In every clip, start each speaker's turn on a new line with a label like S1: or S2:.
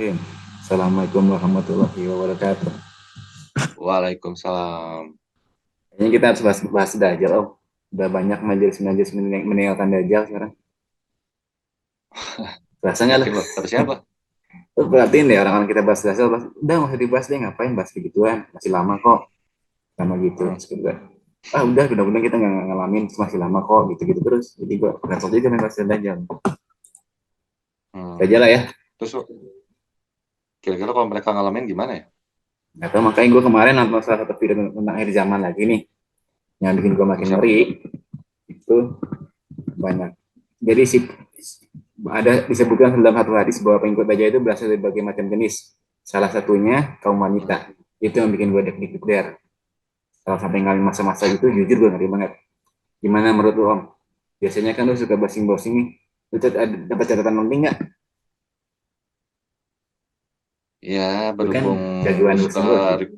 S1: Bismillahirrahmanirrahim. Assalamualaikum warahmatullahi wabarakatuh.
S2: Waalaikumsalam.
S1: Ini kita harus bahas Dajjal, Om. Udah banyak majelis-majelis meninggalkan Dajjal sekarang. Rasa nggak lo?
S2: Yakin lo? Kata siapa?
S1: Lo perhatiin deh orang-orang kita bahas Dajjal, udah nggak usah dibahas deh, ngapain bahas begituan? Masih lama kok, sama gitu.
S2: Hmm.
S1: Terus gue, udah, mudah-mudahan kita nggak ngalamin, masih lama kok, gitu-gitu terus. Jadi gue repot juga main bahas Dajjal.
S2: Hmm.
S1: Dajjal lah ya.
S2: Terus kira-kira kalau mereka ngalamin gimana ya?
S1: Nggak tahu, makanya gue kemarin nonton salah satu video tentang akhir zaman lagi nih, yang bikin gue
S2: Sama
S1: makin
S2: siapa?
S1: ngeri. Itu banyak. Jadi si ada disebutkan dalam satu hadis bahwa pengikut Dajjal itu berasal dari berbagai macam jenis. Salah satunya kaum
S2: Hmm.
S1: wanita. Itu yang bikin gue deg-deg der. Kalau sampai ngalamin masa-masa gitu, jujur gue ngeri banget. Gimana menurut lu, Om? Biasanya kan lu suka browsing-browsing nih. Lu dapat catatan penting nggak?
S2: Ya,
S1: Lu kan
S2: berhubung
S1: jagoan
S2: gue suka
S1: browsing-browsing.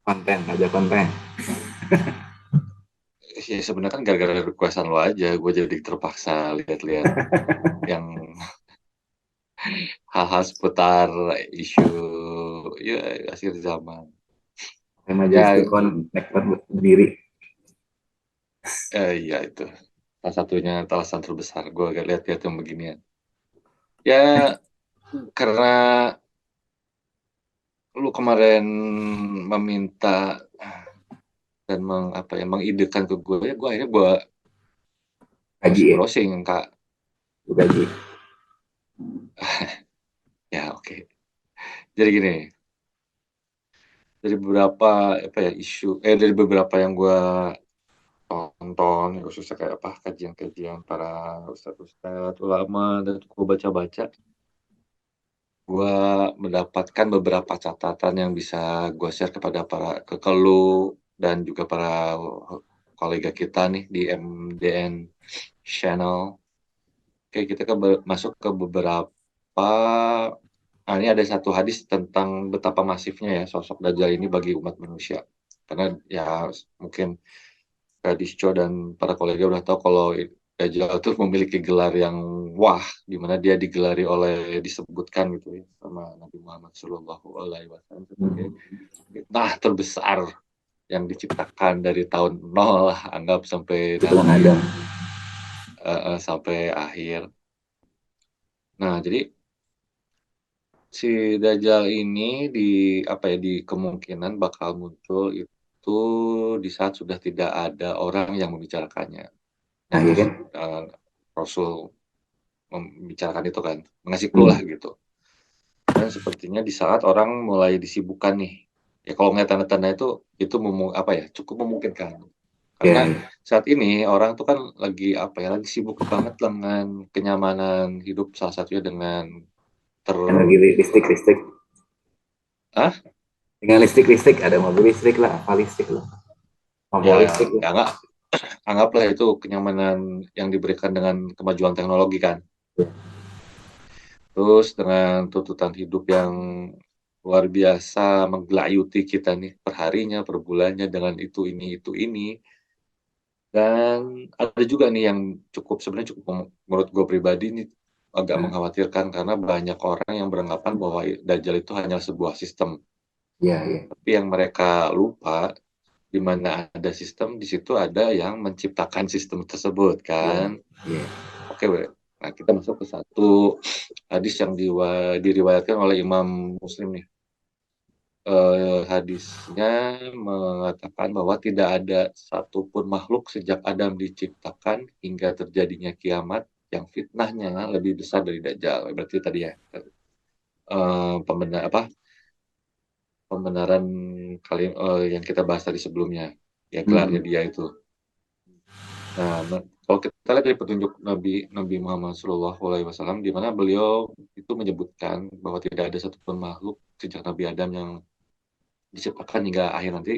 S1: Konten, aja konten.
S2: ya sebenarnya kan gara-gara requestan lo aja, gue jadi terpaksa lihat-lihat yang hal-hal seputar isu ya akhir zaman.
S1: Sama majelis
S2: Ya,
S1: Tukon, nekmat berdiri.
S2: iya itu salah satunya alasan terbesar gue lihat-lihat yang beginian. Ya, karena lu kemarin meminta dan mengidekan ke gue, ya gue akhirnya gue
S1: Gaji
S2: browsing
S1: ya?
S2: browsing kak.
S1: Lu gaji.
S2: Ya oke. Jadi gini, dari beberapa dari beberapa yang gue tonton, khususnya kayak apa kajian-kajian para ustadz-ustadz ulama dan gue baca-baca, gue mendapatkan beberapa catatan yang bisa gue share kepada ke lu dan juga para kolega kita nih di MDN Channel. Oke, kita masuk ke beberapa. Nah, ini ada satu hadis tentang betapa masifnya ya sosok Dajjal ini bagi umat manusia. Karena ya mungkin Kadisco dan para kolega udah tahu kalau Dajjal itu memiliki gelar yang wah, di mana dia disebutkan gitu ya sama Nabi Muhammad Shallallahu Alaihi Wasallam sebagai fitnah terbesar yang diciptakan dari tahun nol lah, anggap sampai
S1: Kebetulan
S2: nanti
S1: ada.
S2: sampai akhir. Nah, jadi si Dajjal ini di kemungkinan bakal muncul itu di saat sudah tidak ada orang yang membicarakannya.
S1: Nah,
S2: Yang
S1: iya kan?
S2: Rasul membicarakan itu kan, mengasih clue lah
S1: Hmm.
S2: gitu. Dan sepertinya di saat orang mulai disibukkan nih, ya kalau ngeliat tanda-tanda itu cukup memungkinkan.
S1: Ya,
S2: Karena
S1: ya.
S2: saat ini orang tuh kan lagi sibuk banget dengan kenyamanan hidup, salah satunya dengan ter
S1: Energi listrik.
S2: ah
S1: Dengan listrik ada mobil listrik lah, apa listrik lah,
S2: ya
S1: kompor listrik lah.
S2: ya nggak, anggaplah itu kenyamanan yang diberikan dengan kemajuan teknologi kan.
S1: Ya,
S2: Terus dengan tuntutan hidup yang luar biasa menggelayuti kita nih perharinya, per bulannya dengan itu ini. Dan ada juga nih yang sebenarnya cukup menurut gue pribadi nih agak
S1: nah,
S2: mengkhawatirkan karena banyak orang yang beranggapan bahwa Dajjal itu hanya sebuah sistem.
S1: ya.
S2: Tapi yang mereka lupa di mana ada sistem, di situ ada yang menciptakan sistem tersebut
S1: Ya,
S2: kan.
S1: ya.
S2: Oke, nah kita masuk ke satu hadis yang diriwayatkan oleh Imam Muslim nih. Hadisnya mengatakan bahwa tidak ada satupun makhluk sejak Adam diciptakan hingga terjadinya kiamat yang fitnahnya lebih besar dari Dajjal. Berarti tadi ya pembenaran kali yang kita bahas tadi sebelumnya, ya gelarnya
S1: Hmm.
S2: dia itu. Nah, kalau kita lihat dari petunjuk Nabi Nabi Muhammad SAW, di mana beliau itu menyebutkan bahwa tidak ada satupun makhluk sejak Nabi Adam yang diciptakan hingga akhir nanti,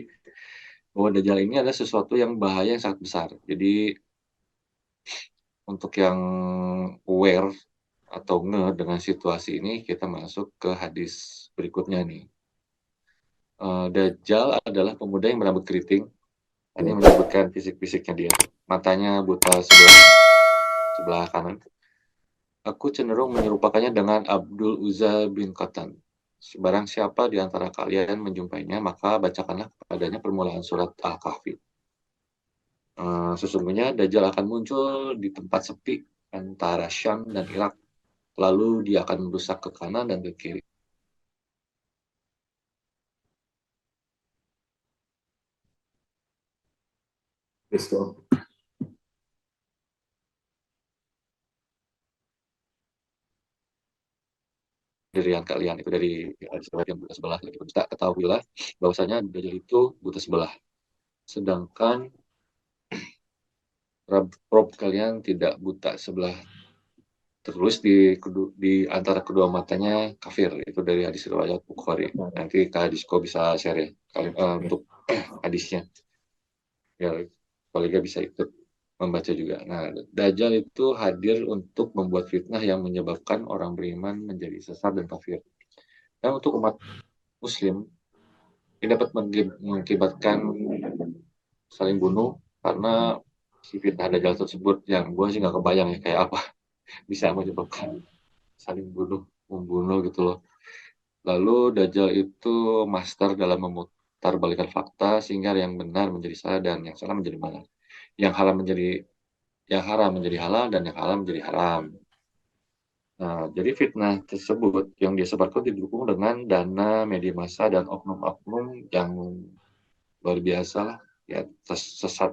S2: bahwa Dajjal ini adalah sesuatu yang bahaya yang sangat besar. Jadi untuk yang aware atau dengan situasi ini, kita masuk ke hadis berikutnya nih. Dajjal adalah pemuda yang berambut keriting. Ini
S1: Ya.
S2: menyebutkan fisik-fisiknya dia tuh. Matanya buta sebelah kanan. Aku cenderung menyerupakannya dengan Abdul Uzza bin Qatan. Barang siapa di antara kalian menjumpainya, maka bacakanlah kepadanya permulaan surat Al-Kahfi. Sesungguhnya Dajjal akan muncul di tempat sepi antara Syam dan Irak. Lalu dia akan merusak ke kanan dan ke kiri.
S1: Terus tuh.
S2: Dirian kalian itu dari hadis riwayat yang buta sebelah. Jadi kita ketahuilah bahwasanya Dajjal itu buta sebelah. Sedangkan Rob kalian tidak buta sebelah, terus di antara kedua matanya kafir. Itu dari hadis riwayat Bukhari. Nanti Kak Disko bisa share ya kalian untuk hadisnya, ya kolega bisa ikut membaca juga. Nah, Dajjal itu hadir untuk membuat fitnah yang menyebabkan orang beriman menjadi sesat dan kafir. Dan untuk umat Muslim ini dapat mengakibatkan saling bunuh, karena si fitnah Dajjal tersebut yang gue sih nggak kebayang ya kayak apa bisa menyebabkan saling membunuh gitu loh. Lalu Dajjal itu master dalam memutarbalikkan fakta sehingga yang benar menjadi salah dan yang salah menjadi benar. Yang halal menjadi yang haram menjadi halal dan yang halal menjadi haram. Nah, jadi fitnah tersebut yang dia sebarkan didukung dengan dana media massa dan oknum-oknum yang luar biasa lah, ya sesat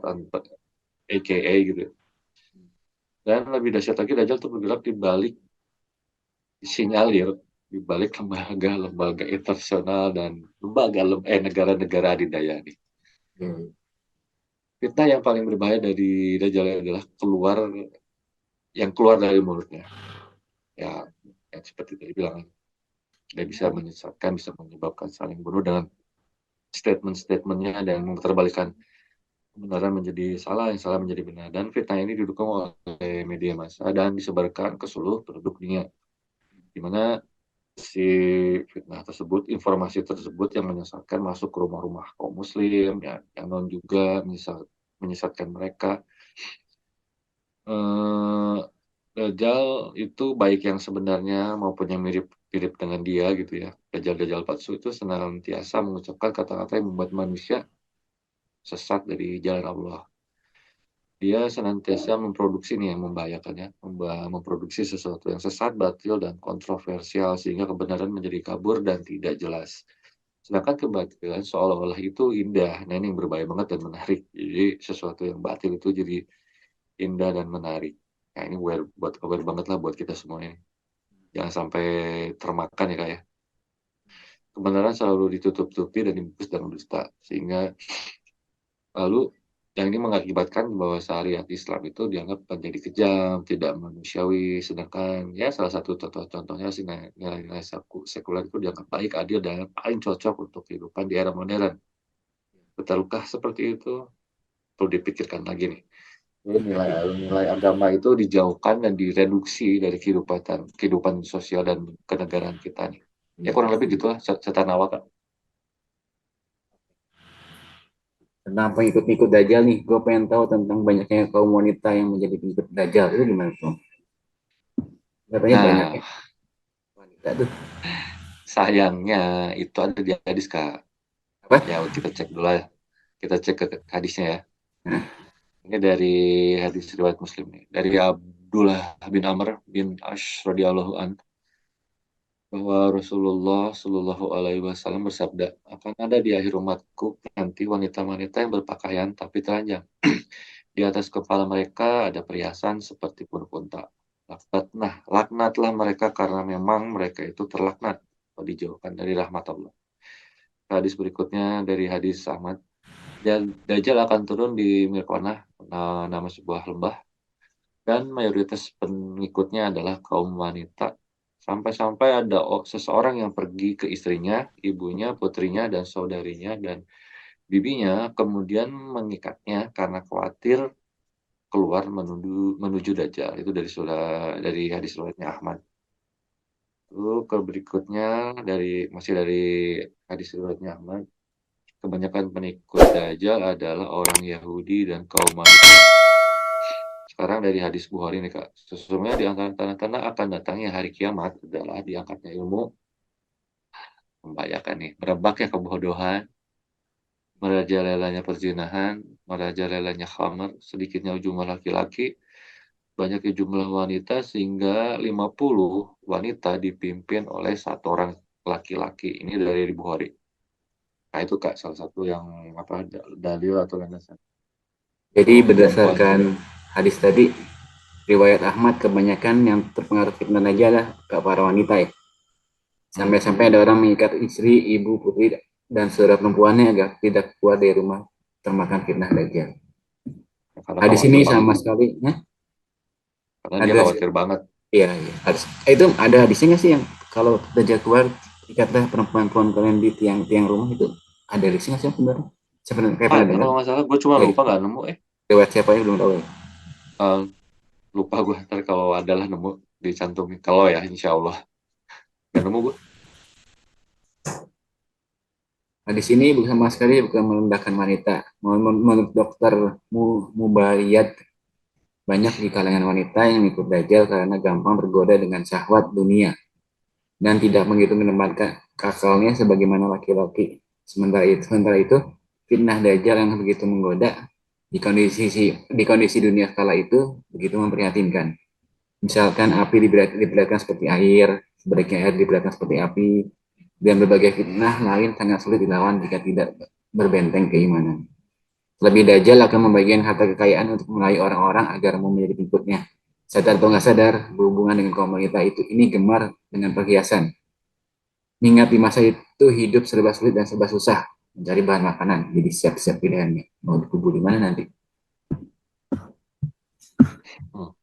S2: AKA gitu. Dan lebih dahsyat lagi, Dajjal tuh bergerak di balik sinyalir, di balik lembaga-lembaga internasional dan negara-negara adidaya nih. Fitnah yang paling berbahaya dari Dajjal adalah keluar dari mulutnya. Ya, yang seperti tadi bilang, dia bisa menyesatkan, bisa menyebabkan saling bunuh dengan statement-statementnya dan memutarbalikkan kebenaran menjadi salah, yang salah menjadi benar. Dan fitnah ini didukung oleh media massa dan disebarkan ke seluruh penduduk dunia, di mana si fitnah tersebut, informasi tersebut yang menyesatkan masuk ke rumah-rumah kaum muslim, ya, yang non juga menyesatkan mereka. Eh, Dajjal itu baik yang sebenarnya maupun yang mirip-mirip dengan dia gitu ya. Dajjal-dajjal palsu itu senantiasa mengucapkan kata-kata yang membuat manusia sesat dari jalan Allah. Dia senantiasa memproduksi nih yang membahayakan ya, memproduksi sesuatu yang sesat, batil, dan kontroversial sehingga kebenaran menjadi kabur dan tidak jelas. Sedangkan kebatilan seolah-olah itu indah. Nah, ini yang berbahaya banget dan menarik. Jadi sesuatu yang batil itu jadi indah dan menarik. Nah, ini aware banget lah buat kita semua ini. Jangan sampai termakan ya, Kak ya. Kebenaran selalu ditutup-tutupi dan dibungkus dalam dusta. Sehingga lalu yang ini mengakibatkan bahwa syariat Islam itu dianggap menjadi kejam, tidak manusiawi. Sedangkan ya salah satu contohnya sih nilai-nilai sekuler itu dianggap baik, adil, dan paling cocok untuk kehidupan di era modern. Betulkah seperti itu? Perlu dipikirkan lagi nih. Nilai agama itu dijauhkan dan direduksi dari kehidupan sosial dan kenegaraan kita nih. Ya kurang lebih gitulah setan awak, Kak.
S1: Tentang pengikut-pengikut Dajjal nih, gue pengen tahu tentang banyaknya kaum wanita yang menjadi pengikut Dajjal. Itu gimana tuh? Katanya banyak
S2: Nah,
S1: ya wanita tuh.
S2: sayangnya itu ada di hadis, Kak.
S1: Apa?
S2: Ya, kita cek dulu ya. Kita cek ke hadisnya ya.
S1: Nah,
S2: Ini dari hadis riwayat Muslim nih. Dari Abdullah bin Amr bin Ash radhiyallahu an, bahwa Rasulullah Shallallahu Alaihi Wasallam bersabda, akan ada di akhir umatku nanti wanita-wanita yang berpakaian tapi telanjang. Di atas kepala mereka ada perhiasan seperti punuk-unta. Laknatlah mereka karena memang mereka itu terlaknat atau dijauhkan dari rahmat Allah. Hadis berikutnya dari hadis Ahmad. Dajjal akan turun di Mirkonah, nama sebuah lembah, dan mayoritas pengikutnya adalah kaum wanita. Sampai-sampai ada seseorang yang pergi ke istrinya, ibunya, putrinya, dan saudarinya, dan bibinya, kemudian mengikatnya karena khawatir keluar menuju Dajjal. Itu dari hadis riwayatnya Ahmad. Lalu ke berikutnya masih dari hadis riwayatnya Ahmad. Kebanyakan pengikut Dajjal adalah orang Yahudi dan kaum Majus. Sekarang dari hadis Bukhari nih, Kak. Sesungguhnya di antara tanda-tanda akan datangnya hari kiamat adalah diangkatnya ilmu membahayakan nih. Merebaknya kebodohan, merajalelanya perzinahan, merajalelanya khamar, sedikitnya jumlah laki-laki, banyaknya jumlah wanita, sehingga 50 wanita dipimpin oleh satu orang laki-laki. Ini dari Bukhari. Nah itu Kak, salah satu yang apa dalil atau landasan
S1: Jadi
S2: bahwa perempuan
S1: berdasarkan
S2: tidak.
S1: hadis tadi, riwayat Ahmad kebanyakan yang terpengaruh fitnah aja lah ke para wanita ya.
S2: Hmm.
S1: Sampai-sampai ada orang mengikat istri, ibu, putri, dan saudara perempuannya agar tidak keluar dari rumah termakan fitnah Dajjal.
S2: Karena
S1: Hadis
S2: khawatir
S1: ini
S2: banget
S1: sama
S2: nih.
S1: sekali,
S2: Karena dia
S1: ada,
S2: khawatir banget.
S1: iya, iya, hadis, itu ada hadisnya nggak sih yang kalau Dajjal keluar, ikatlah perempuan-perempuan kalian di tiang-tiang rumah itu, ada hadisnya nggak sih sebenarnya? Saya pernah, kayak pernah
S2: Ada
S1: dengar,
S2: kalau nggak salah, gue cuma
S1: ya,
S2: lupa nggak nemu.
S1: lewat siapa ya belum tahu ya.
S2: Eh, Lupa gue, ntar kalau adalah nemu dicantumin. Kalau ya, insya Allah. Nggak nemu gue.
S1: Hadis ini bukan sama sekali bukan merendahkan wanita. Menurut dokter Mubayyad, banyak di kalangan wanita yang ikut Dajjal karena gampang tergoda dengan syahwat dunia dan tidak begitu menempatkan akalnya sebagaimana laki-laki. Sementara itu, fitnah Dajjal yang begitu menggoda di kondisi dunia kala itu begitu memprihatinkan. Misalkan api diperlihatkan seperti air, sebaliknya air diperlihatkan seperti api, dan berbagai fitnah lain sangat sulit dilawan jika tidak berbenteng keimanan. Lebih Dajjal akan membagikan harta kekayaan untuk meraih orang-orang agar mau menjadi pengikutnya. Sadar atau nggak sadar, berhubungan dengan kaum wanita itu ini gemar dengan perhiasan. Mengingat di masa itu hidup serba sulit dan serba susah mencari bahan makanan, jadi siap-siap pilihannya. Mau dikubur di mana nanti?
S2: Hmm.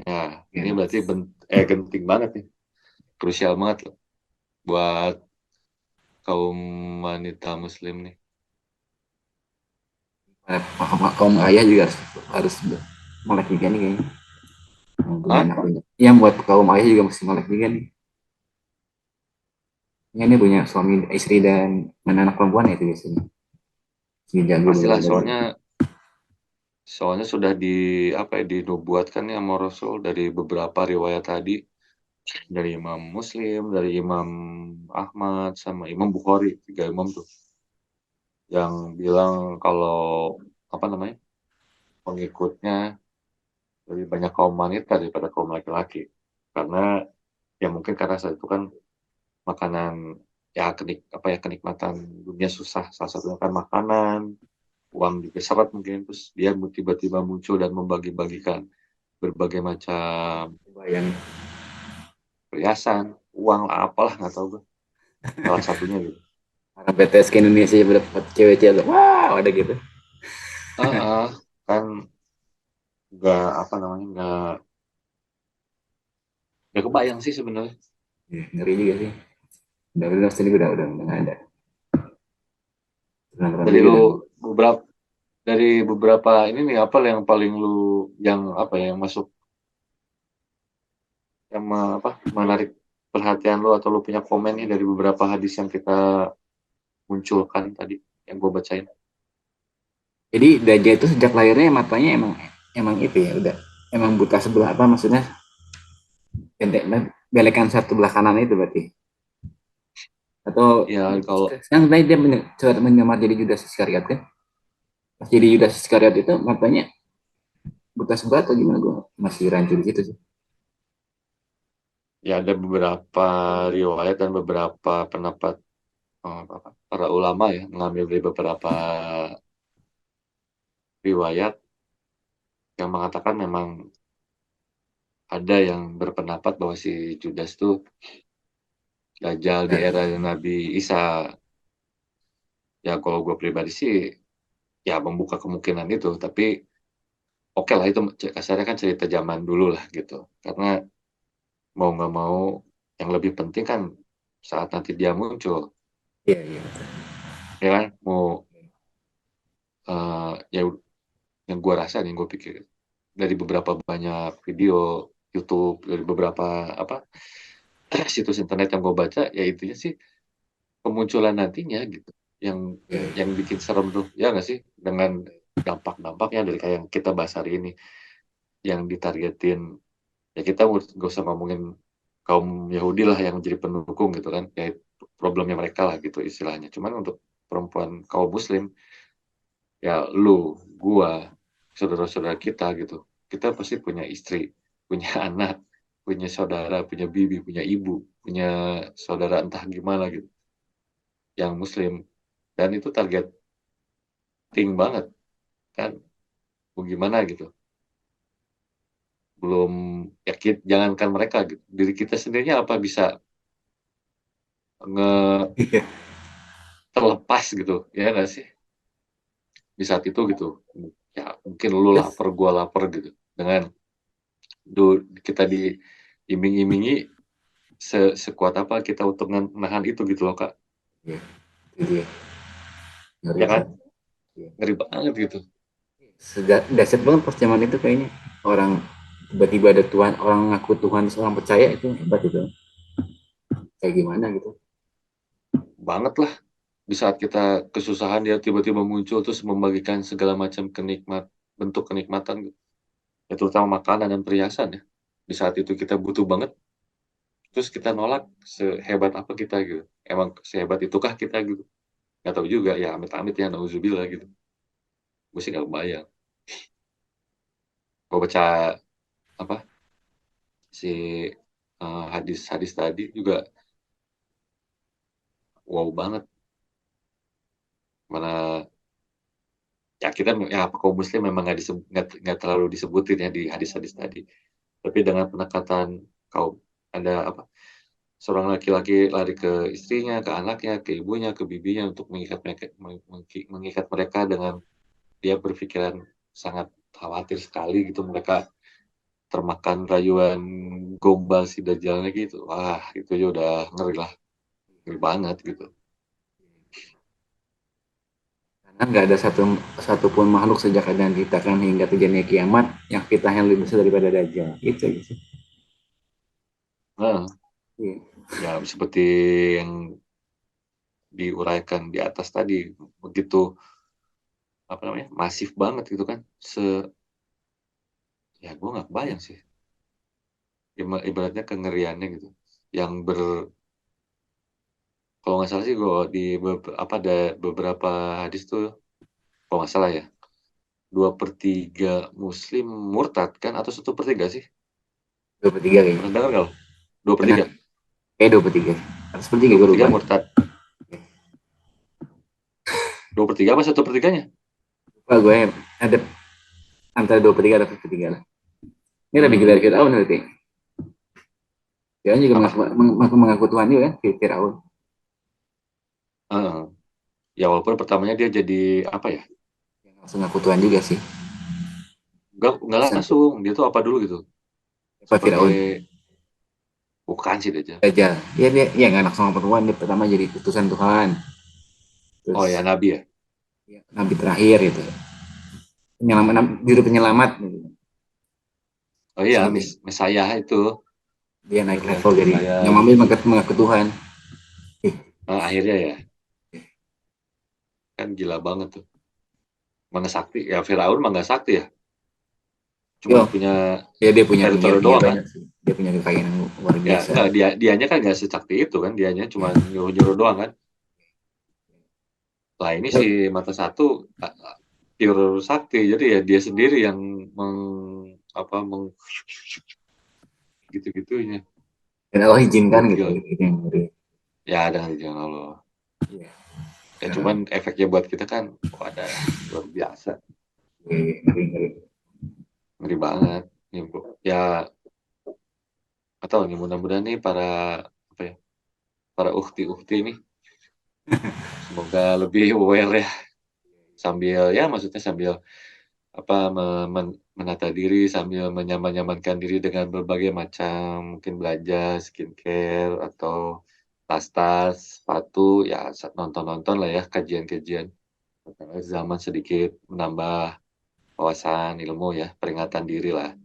S2: Ya, ini
S1: Ya,
S2: berarti genting banget nih. Krusial banget loh buat kaum wanita muslim nih.
S1: kaum ayah juga harus melek juga nih kayaknya. Yang punya
S2: Hah?
S1: anak banyak. Yang buat kaum ayah juga mesti melek juga nih. Ini punya suami, istri, dan anak perempuan ya itu biasanya. Si jago
S2: Pastilah,
S1: begadang.
S2: soalnya sudah di apa ya, dinubuatkan ya sama Rasul dari beberapa riwayat tadi, dari Imam Muslim, dari Imam Ahmad, sama Imam Bukhari, tiga imam tuh yang bilang kalau apa namanya, pengikutnya lebih banyak kaum wanita daripada kaum laki-laki, karena ya mungkin karena saat itu kan makanan, ya apa ya, kenikmatan dunia susah, salah satunya kan makanan, uang juga seret mungkin, terus dia tiba-tiba muncul dan membagi-bagikan berbagai macam
S1: Bayang.
S2: perhiasan, uang lah, apalah nggak tahu gue, salah satunya gitu.
S1: Orang PTS ke Indonesia berdapat cewek-cewek. Wow, ada gitu.
S2: Ah, kan nggak apa namanya, nggak kebayang sih sebenarnya.
S1: Ya, ngeri juga sih. Udah sini udah nggak ada. Orang-orang
S2: Dari
S1: juga
S2: lu
S1: udah.
S2: beberapa dari beberapa ini nih, apa yang paling lu, yang apa ya, yang masuk, yang apa, menarik perhatian lu, atau lu punya komen nih dari beberapa hadis yang kita munculkan tadi, yang gue bacain.
S1: Jadi Dajjal itu sejak lahirnya matanya emang emang itu ya udah emang buta sebelah apa maksudnya belekan satu belah kanan itu berarti atau
S2: Ya kalau
S1: sekarang sebenarnya dia menyamar jadi Judas Iskariot kan pas jadi Judas Iskariot itu matanya buta sebelah atau gimana gue masih rancu di situ sih.
S2: ya ada beberapa riwayat dan beberapa pendapat, para ulama ya, mengambil dari beberapa riwayat yang mengatakan memang ada yang berpendapat bahwa si Judas tuh Dajjal di era Nabi Isa. Ya kalau gue pribadi sih ya membuka kemungkinan itu, tapi oke lah, itu kasarnya kan cerita zaman dulu lah gitu. Karena mau nggak mau, yang lebih penting kan saat nanti dia muncul,
S1: Iya, iya.
S2: ya kan, mau ya yang gue rasa nih, gue pikir dari beberapa banyak video YouTube, dari beberapa apa situs internet yang gue baca, ya intinya sih kemunculan nantinya gitu, yang
S1: Iya, iya.
S2: yang bikin serem tuh, ya nggak sih, dengan dampak-dampaknya dari kayak yang kita bahas hari ini, yang ditargetin, ya kita nggak usah ngomongin kaum Yahudi lah yang menjadi pendukung gitu kan, kayak problemnya mereka lah gitu istilahnya. Cuman untuk perempuan kaum muslim, ya lu, gua, saudara-saudara kita gitu, kita pasti punya istri, punya anak, punya saudara, punya bibi, punya ibu, punya saudara entah gimana gitu, yang muslim. Dan itu targeting banget kan, mau gimana gitu. Belum ya jangankan mereka gitu, diri kita sendirinya apa bisa nge
S1: Iya.
S2: terlepas gitu ya nggak sih di saat itu gitu. Ya mungkin lu
S1: Yes.
S2: lapar gua lapar gitu, dengan kita diiming-imingi sekuat apa kita untuk menahan itu gitu loh kak,
S1: Iya, itu dia. Ngeri
S2: ya
S1: sih.
S2: kan,
S1: Iya.
S2: ngeri banget gitu.
S1: Dahsyat banget pas zaman itu kayaknya. Orang tiba-tiba ada Tuhan, orang ngaku Tuhan, seorang percaya itu hebat itu. Kayak gimana gitu.
S2: Banget lah, di saat kita kesusahan dia tiba-tiba muncul terus membagikan segala macam bentuk kenikmatan gitu. Ya terutama makanan dan perhiasan ya, di saat itu kita butuh banget, terus kita nolak. Sehebat apa kita gitu, emang sehebat itukah kita gitu, nggak tahu juga ya, amit-amit ya, nauzubillah gitu. Gue sih nggak kebayang. Gue baca apa si hadis-hadis tadi juga, wow banget. Mana ya kita ya kaum muslim memang nggak terlalu disebutin ya di hadis-hadis tadi, tapi dengan pendekatan kaum, ada apa, seorang laki-laki lari ke istrinya, ke anaknya, ke ibunya, ke bibinya untuk mengikat mereka dengan dia berpikiran sangat khawatir sekali gitu mereka termakan rayuan gombal si Dajjalnya gitu. Wah, itu aja udah ngeri lah, ngeri banget gitu.
S1: Karena nggak ada satupun makhluk sejak keadaan kita kan hingga terjadinya kiamat yang kita yang lebih besar daripada Dajjal. Itu aja sih.
S2: Nah,
S1: Iya.
S2: ya seperti yang diuraikan di atas tadi, begitu apa namanya, masif banget gitu kan. Ya gue nggak bayang sih, ibaratnya kengeriannya gitu. Yang kalau nggak salah sih gue apa ada beberapa hadis tuh, kalau nggak salah ya, 2/3 Muslim murtad kan, atau 1/3 sih?
S1: 23 kayaknya.
S2: Pernah dengar nggak lo? Dua per
S1: Benar.
S2: tiga,
S1: Kayak 23. Atau seperti
S2: dua
S1: gue
S2: per tiga
S1: lupa.
S2: murtad. 2/3 apa 1/3-nya?
S1: Lupa gue ada antara 23 atau 23 lah. Ini lebih gila
S2: Hmm,
S1: dari Fir'aun nanti. Fir'aun juga
S2: apa?
S1: mengaku Tuhan juga kan, Fir'aun.
S2: Heeh. Ya walaupun pertamanya dia jadi apa ya?
S1: Langsung ngaku Tuhan juga sih.
S2: Nggak
S1: Pesan
S2: langsung. Dia tuh apa dulu gitu?
S1: apa
S2: Sebagai
S1: Fir'aun?
S2: bukan sih dia.
S1: Dajjal. Dia nggak langsung ngaku Tuhan. Dia pertama jadi utusan Tuhan.
S2: Oh ya,
S1: Terus
S2: Nabi ya.
S1: ya, nabi terakhir itu. Penyelamat, juru penyelamat. Gitu.
S2: Oh
S1: Terus
S2: iya,
S1: nabi
S2: Mesaya itu.
S1: dia naik
S2: Benar,
S1: level jadi
S2: Mesaya
S1: yang
S2: gitu.
S1: mengambil mengaku Tuhan. Eh,
S2: Nah, akhirnya ya, kan gila banget tuh. Mana sakti? Ya Firaun mah nggak sakti ya. Cuman
S1: yo,
S2: punya
S1: dia punya
S2: teritori
S1: dunia
S2: doang kan.
S1: banyak sih. Dia punya kekayaan yang luar
S2: Ya
S1: biasa.
S2: nggak, dianya kan nggak secakti itu kan. Dianya cuma nyuruh-nyuruh doang kan. Lah ini si mata satu pure sakti. Jadi ya dia sendiri yang apa gitu-gitunya.
S1: Dan Allah izinkan gitu.
S2: Gokil.
S1: Itu yang ngeri.
S2: Ya dengan izin Allah.
S1: Iya.
S2: Ya
S1: Karena
S2: cuman efeknya buat kita kan, oh ada luar biasa,
S1: ngeri ngeri.
S2: ngeri banget. Ya, ya atau nih mudah-mudahan nih para apa ya, para ukti-ukti nih semoga lebih aware ya, sambil ya maksudnya sambil apa menata diri, sambil menyaman-nyamankan diri dengan berbagai macam mungkin belanja skincare atau tas-tas sepatu ya, nonton-nonton lah ya kajian-kajian zaman, sedikit menambah wawasan ilmu ya, peringatan diri lah.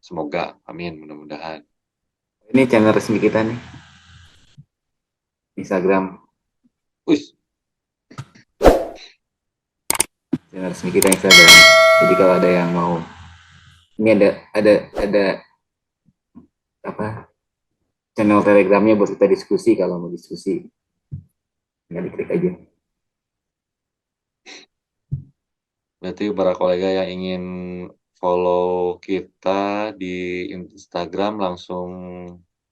S2: Semoga, amin, mudah-mudahan.
S1: Ini channel resmi kita nih, Instagram.
S2: Wih,
S1: Channel resmi kita Instagram. Jadi kalau ada yang mau, ini ada apa channel telegramnya buat kita diskusi kalau mau diskusi. tinggal diklik aja.
S2: Berarti para kolega yang ingin follow kita di Instagram langsung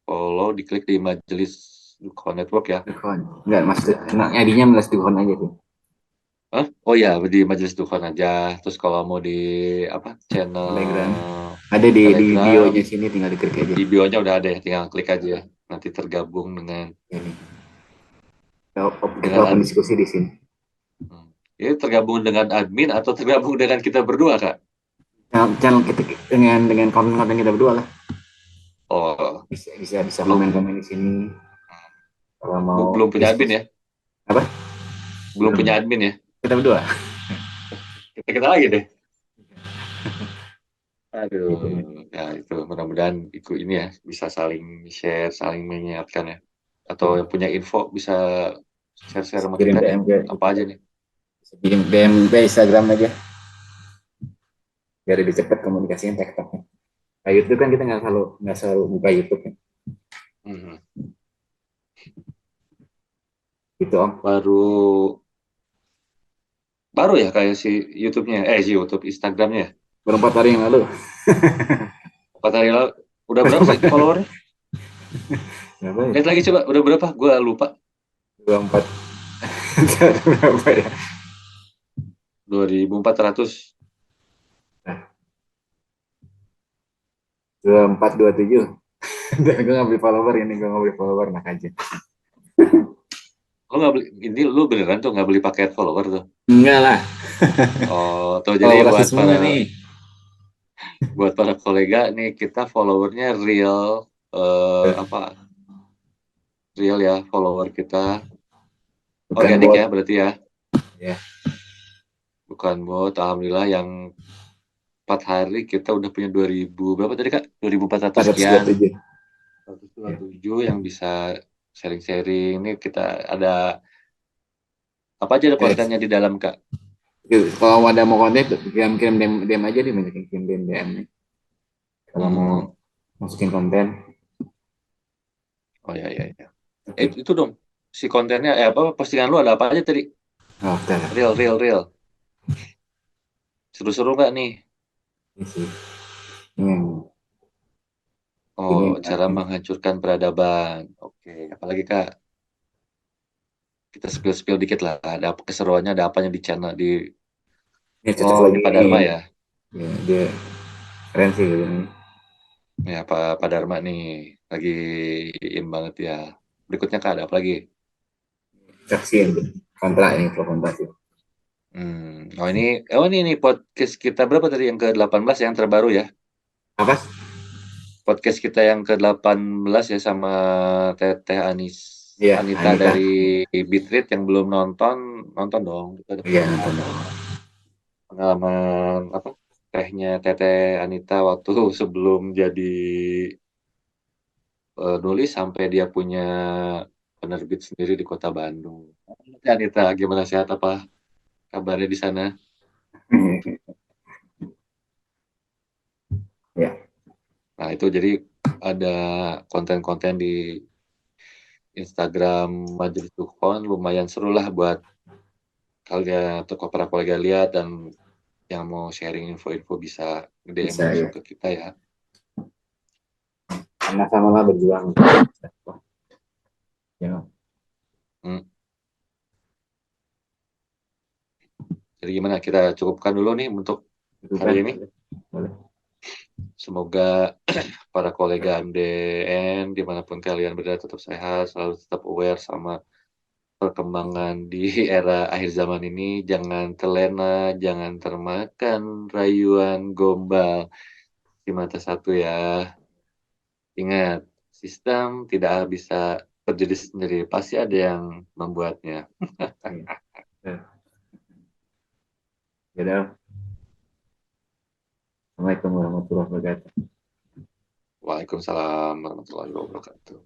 S2: follow, diklik di Majelis Dukhon Network ya.
S1: Dukhon. Enggak, mas, nah, ID-nya Mas Dukhon aja tuh.
S2: Hah? Oh ya, di Majelis Dukhon aja. Terus kalau mau di apa channel
S1: Telegram. Ada di
S2: Telegram,
S1: bio-nya sini, tinggal diklik aja.
S2: di bio-nya udah ada ya, tinggal klik aja ya. Nanti tergabung dengan
S1: Ini. Kita
S2: dengan
S1: open diskusi di sini.
S2: ini tergabung dengan admin atau tergabung dengan kita berdua, Kak?
S1: Channel kita dengan konten-konten kita berdua lah.
S2: Oh,
S1: Bisa
S2: belum
S1: komen-komen di sini kalau mau
S2: belum punya admin
S1: diskusi.
S2: ya?
S1: Apa?
S2: Belum
S1: Belum.
S2: punya admin ya?
S1: Kita berdua.
S2: Kita lagi deh. Aduh,
S1: Gitu.
S2: ya itu mudah-mudahan itu ini ya bisa saling share, saling mengingatkan ya. Atau yang punya info bisa share-share sama
S1: Kirim
S2: kita nih.
S1: DM ke
S2: Apa aja nih?
S1: kirim DM ke Instagram aja biar lebih cepat komunikasinya tektoknya. Nah, YouTube kan kita nggak selalu buka YouTube kan.
S2: Mhm.
S1: Gitu Om.
S2: Baru baru ya kayak si YouTube-nya, si YouTube, Instagramnya.
S1: Baru 4 hari yang lalu.
S2: 4 hari lalu. Udah berapa sih followernya?
S1: Berapa ya?
S2: Lihat lagi coba, udah berapa? Gua lupa.
S1: 24. Berapa ya?
S2: 2.400.
S1: Nah, 24, 27. Dan gue nggak beli follower ini, gue nggak beli follower, nak aja.
S2: Lo nggak beli, ini lu beneran tuh nggak beli paket follower tuh?
S1: Enggak lah.
S2: Oh, tuh jadi
S1: Kolaborasi semua nih.
S2: buat para kolega nih kita followernya real, apa real ya follower kita
S1: Bukan
S2: organik
S1: bot.
S2: ya berarti ya,
S1: Ya,
S2: bukan bot. Alhamdulillah yang 4 hari kita udah punya 2.000 berapa tadi Kak? 2.400 sekian.
S1: 427.
S2: 127 yang bisa sharing-sharing. Ini kita ada apa aja ada
S1: Ya.
S2: kontennya di dalam Kak?
S1: Kalau ada mau konten, kirim DM, DM aja deh, banyak yang kirim DM. Kalau mau
S2: Hmm.
S1: masukin konten.
S2: Oh ya ya ya.
S1: Oke.
S2: Itu dong si kontennya apa postingan lu ada apa aja tadi?
S1: Oh, bentar.
S2: Real real real. Seru-seru nggak nih?
S1: Ini sih. Ini yang
S2: Oh,
S1: ini
S2: cara
S1: ini,
S2: menghancurkan peradaban. Oke, apalagi Kak? Kita spill-spill dikit lah. Ada apa keseruannya, ada apanya di channel di
S1: ini cocok
S2: Oh,
S1: lagi
S2: ini Pak
S1: nih.
S2: Dharma ya.
S1: Ya, dia keren sih gitu nih.
S2: Ya, Pak Dharma nih lagi in banget ya. Berikutnya Kak ada apa lagi?
S1: Saksi yang kontra ini pro kontra sih.
S2: Oh ini podcast kita berapa tadi yang ke-18 yang terbaru ya.
S1: Apa?
S2: Podcast kita yang ke-18 ya sama Teteh
S1: Iya,
S2: Anita
S1: Anita.
S2: dari Beatrit yang belum nonton, nonton dong. Kita ada
S1: Iya, nonton dong.
S2: pengalaman apa tehnya Teteh Anita waktu sebelum jadi nulis sampai dia punya penerbit sendiri di kota Bandung. Teh Anita, gimana sehat apa kabarnya di sana?
S1: Ya,
S2: Nah itu jadi ada konten-konten di Instagram Majelis Dukhon lumayan seru lah buat kalian atau para kolega lihat dan yang mau sharing info-info bisa DM
S1: bisa
S2: langsung
S1: ya.
S2: ke kita ya.
S1: Sama-sama lah berjuang. Ya,
S2: Hmm. Jadi gimana kita cukupkan dulu nih untuk
S1: itu
S2: hari
S1: kan.
S2: ini.
S1: Boleh.
S2: Semoga para kolega MDN dimanapun kalian berada tetap sehat, selalu tetap aware sama perkembangan di era akhir zaman ini. Jangan terlena, jangan termakan rayuan gombal di mata satu ya. Ingat, sistem tidak bisa berdiri sendiri, pasti ada yang membuatnya.
S1: Ya. Ya. Ya. Assalamualaikum warahmatullahi wabarakatuh.
S2: Waalaikumsalam warahmatullahi wabarakatuh.